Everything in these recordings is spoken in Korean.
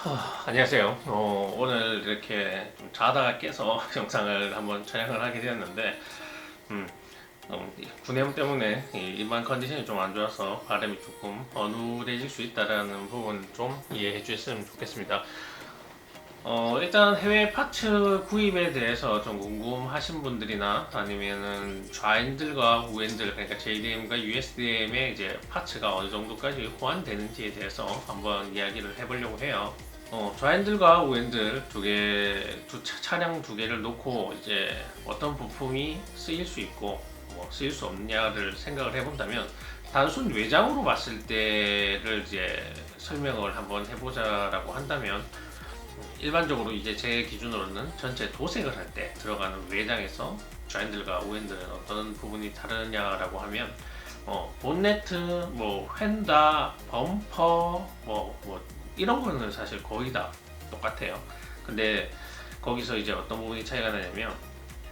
안녕하세요. 오늘 이렇게 좀 자다가 깨서 영상을 한번 촬영을 하게 되었는데, 음, 구내염 때문에 이 일반 컨디션이 좀 안 좋아서 발음이 조금 어눌해질 수 있다라는 부분 좀 이해해 주셨으면 좋겠습니다. 일단 해외 파츠 구입에 대해서 좀 궁금하신 분들이나 아니면은 좌핸들과 우핸들, 그러니까 JDM과 USDM의 이제 파츠가 어느 정도까지 호환되는지에 대해서 한번 이야기를 해보려고 해요. 좌핸들과 우핸들 차량 두 개를 놓고 이제 어떤 부품이 쓰일 수 있고 뭐 쓰일 수 없냐를 생각을 해본다면 단순 외장으로 봤을 때를 이제 설명을 한번 해보자라고 한다면 일반적으로 이제 제 기준으로는 전체 도색을 할 때 들어가는 외장에서 좌핸들과 우핸들은 어떤 부분이 다르냐라고 하면 본네트, 뭐 휀다, 범퍼, 뭐 이런 거는 사실 거의 다 똑같아요. 근데 거기서 이제 어떤 부분이 차이가 나냐면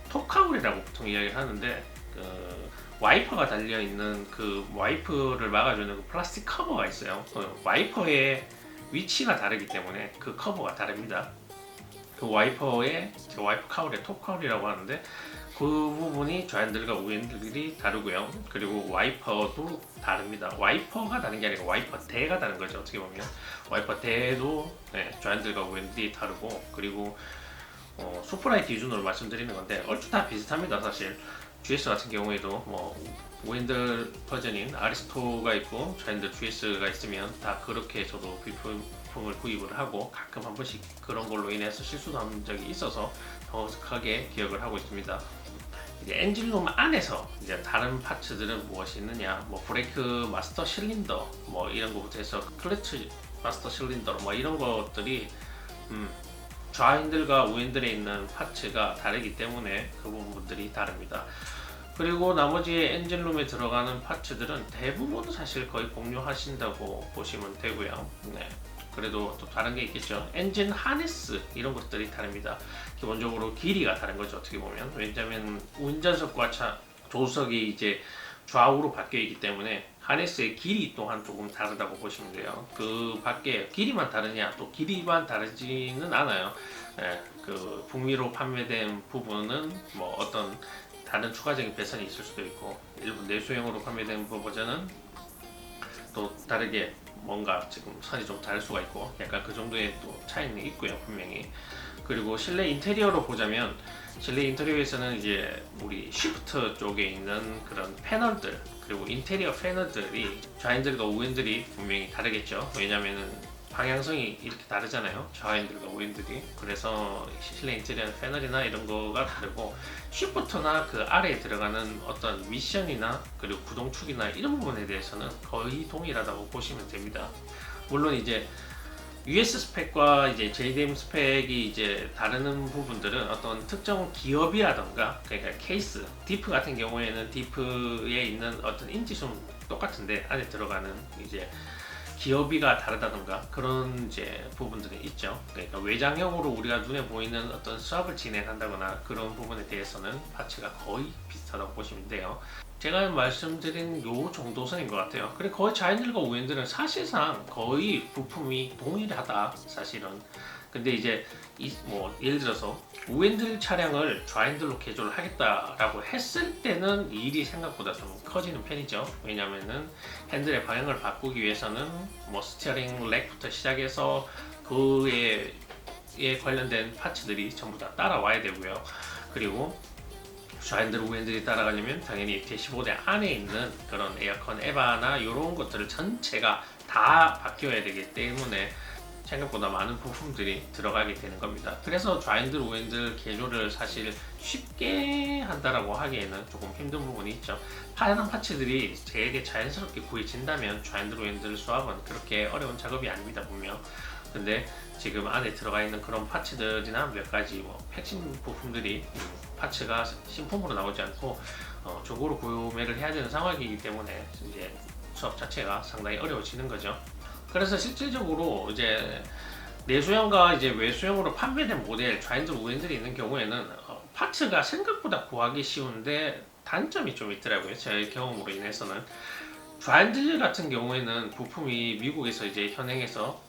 톱카울이라고 보통 이야기를 하는데 그 와이퍼가 달려 있는 그 와이퍼를 막아주는 그 플라스틱 커버가 있어요. 그 와이퍼의 위치가 다르기 때문에 그 커버가 다릅니다. 그 와이퍼의 와이퍼 카울의 톱 카울이라고 하는데 그 부분이 좌핸들과 우핸들이 다르고요. 그리고 와이퍼도 다릅니다. 와이퍼가 다른 게 아니라 와이퍼 대가 다른 거죠. 어떻게 보면 와이퍼 대도 좌핸들과 우핸들이 다르고, 그리고 소프라이 기준으로 말씀드리는 건데 얼추 다 비슷합니다. 사실 GS 같은 경우에도 뭐 우핸들 버전인 아리스토가 있고 좌핸들 GS가 있으면 다 그렇게 저도 부품을 구입을 하고 가끔 한 번씩 그런 걸로 인해서 실수도 한 적이 있어서 정확하게 기억을 하고 있습니다. 이제 엔진룸 안에서 이제 다른 파츠들은 무엇이 있느냐, 뭐 브레이크 마스터 실린더 뭐 이런 것부터 해서 클러치 마스터 실린더 뭐 이런 것들이 좌핸들과 우핸들에 있는 파츠가 다르기 때문에 그 부분들이 다릅니다. 그리고 나머지 엔진룸에 들어가는 파츠들은 대부분 사실 거의 공유하신다고 보시면 되고요. 네. 그래도 또 다른 게 있겠죠. 엔진 하네스 이런 것들이 다릅니다. 기본적으로 길이가 다른 거죠. 어떻게 보면. 왜냐하면 운전석과 조수석이 이제 좌우로 바뀌어 있기 때문에 하네스의 길이 또한 조금 다르다고 보시면 돼요. 그 밖에 길이만 다르냐, 또 길이만 다르지는 않아요. 예, 그 북미로 판매된 부분은 뭐 어떤 다른 추가적인 배선이 있을 수도 있고, 일부 내수형으로 판매된 버전은 또 다르게 뭔가 지금 선이 좀 다를 수가 있고, 약간 그 정도의 또 차이는 있고요, 분명히. 그리고 실내 인테리어로 보자면 실내 인테리어에서는 이제 우리 쉬프트 쪽에 있는 그런 패널들, 그리고 인테리어 패널들이 좌핸들과 우핸들이 분명히 다르겠죠. 왜냐면은 방향성이 이렇게 다르잖아요, 좌핸들과 우핸들이. 그래서 실내 인테리어 패널이나 이런 거가 다르고, 쉬프트나 그 아래에 들어가는 어떤 미션이나 그리고 구동축이나 이런 부분에 대해서는 거의 동일하다고 보시면 됩니다. 물론 이제 US 스펙과 이제 JDM 스펙이 이제 다르는 부분들은 어떤 특정 기업이라던가, 그러니까 케이스, 디프 같은 경우에는 디프에 있는 어떤 인지수는 똑같은데 안에 들어가는 이제 기업이가 다르다던가 그런 이제 부분들이 있죠. 그러니까 외장형으로 우리가 눈에 보이는 어떤 수압을 진행한다거나 그런 부분에 대해서는 파츠가 거의 비슷하다고 보시면 돼요. 제가 말씀드린 요 정도 선인 것 같아요. 그리고 거의 좌핸들과 우핸들은 사실상 거의 부품이 동일하다, 사실은. 근데 이제 뭐 예를 들어서 우핸들 차량을 좌핸들로 개조를 하겠다라고 했을 때는 일이 생각보다 좀 커지는 편이죠. 왜냐면은 핸들의 방향을 바꾸기 위해서는 뭐 스티어링 렉부터 시작해서 그에 관련된 파츠들이 전부 다 따라와야 되고요. 그리고 좌핸들 우핸들이 따라가려면 당연히 대시보드 안에 있는 그런 에어컨 에바나 이런 것들을 전체가 다 바뀌어야 되기 때문에 생각보다 많은 부품들이 들어가게 되는 겁니다. 그래서 좌핸들 우핸들 개조를 사실 쉽게 한다라고 하기에는 조금 힘든 부분이 있죠. 파란 파츠들이 되게 자연스럽게 구해진다면 좌핸들 우핸들 수압은 그렇게 어려운 작업이 아닙니다, 분명. 근데 지금 안에 들어가 있는 그런 파츠들이나 몇 가지 뭐 핵심 부품들이 파츠가 신품으로 나오지 않고 중고로 구매를 해야 되는 상황이기 때문에 이제 수업 자체가 상당히 어려워지는 거죠. 그래서 실질적으로 이제 내수형과 이제 외수형으로 판매된 모델 좌핸들 우핸들이 있는 경우에는 파츠가 생각보다 구하기 쉬운데 단점이 좀 있더라고요. 제 경험으로 인해서는 좌핸들 같은 경우에는 부품이 미국에서 이제 현행에서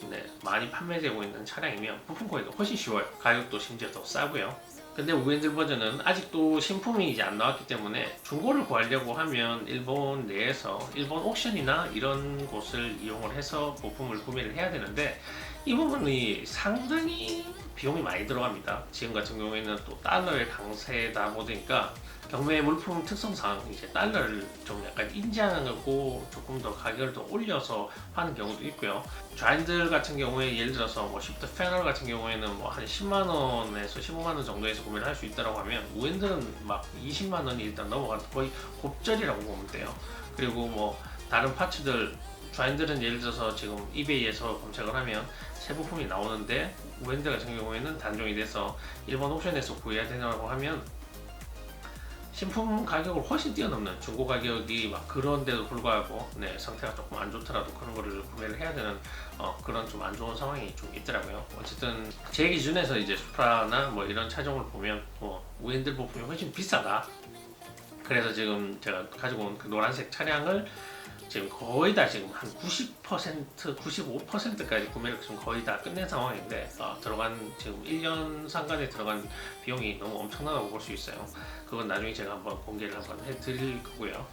많이 판매되고 있는 차량이면 부품 구하기가 훨씬 쉬워요. 가격도 심지어 더 싸고요. 근데 우엔들 버전은 아직도 신품이 이제 안 나왔기 때문에 중고를 구하려고 하면 일본 내에서 일본 옥션이나 이런 곳을 이용을 해서 부품을 구매를 해야 되는데 이 부분이 상당히 비용이 많이 들어갑니다. 지금 같은 경우에는 또 달러의 강세다 보니까 경매 물품 특성상 이제 달러를 좀 약간 인지하고 조금 더 가격을 더 올려서 하는 경우도 있고요. 좌핸들 같은 경우에 예를 들어서 뭐 시프트 패널 같은 경우에는 뭐 한 10만 원에서 15만 원 정도에서 구매를 할 수 있다고 하면 우핸들은 막 20만 원이 일단 넘어가는 거의 곱절이라고 보면 돼요. 그리고 뭐 다른 파츠들 좌핸들은 예를 들어서 지금 이베이에서 검색을 하면 새 부품이 나오는데 우핸들 같은 경우에는 단종이 돼서 일본 옵션에서 구해야 되냐고 하면 신품 가격을 훨씬 뛰어넘는 중고 가격이 막 그런데도 불구하고 상태가 조금 안 좋더라도 그런 거를 구매를 해야 되는 그런 좀 안 좋은 상황이 좀 있더라고요. 어쨌든 제 기준에서 이제 수프라나 뭐 이런 차종을 보면 우핸들 부품이 훨씬 비싸다. 그래서 지금 제가 가지고 온 그 노란색 차량을 지금 거의 다 지금 한 90%, 95%까지 구매를 지금 거의 다 끝낸 상황인데 들어간 지금 1년 상간에 들어간 비용이 너무 엄청나다고 볼 수 있어요. 그건 나중에 제가 한번 공개를 한번 해드릴 거고요.